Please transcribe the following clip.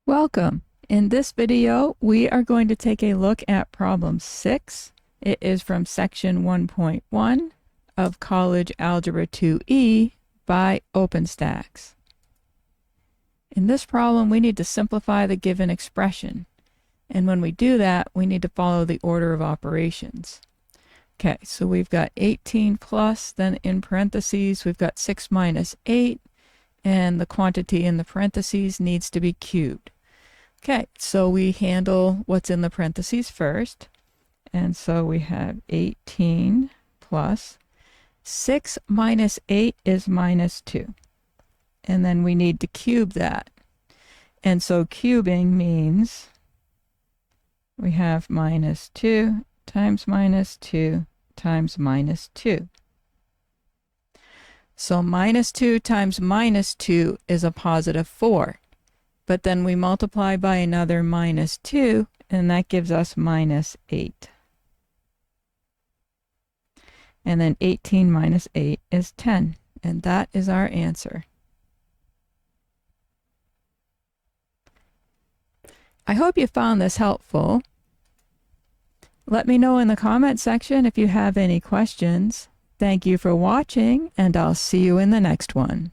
Welcome. In this video, we are going to take a look at problem 6. It is from section 1.1 of College Algebra 2E by OpenStax. In this problem, we need to simplify the given expression. And when we do that, we need to follow the order of operations. Okay, so we've got 18 plus, then in parentheses, we've got 6 minus 8, and the quantity in the parentheses needs to be cubed. Okay, so we handle what's in the parentheses first. And so we have 18 plus 6 minus 8 is minus 2. And then we need to cube that. And so cubing means we have minus 2 times minus 2 times minus 2. So minus 2 times minus 2 is a positive 4. But then we multiply by another minus 2, and that gives us minus 8. And then 18 minus 8 is 10, and that is our answer. I hope you found this helpful. Let me know in the comment section if you have any questions. Thank you for watching, and I'll see you in the next one.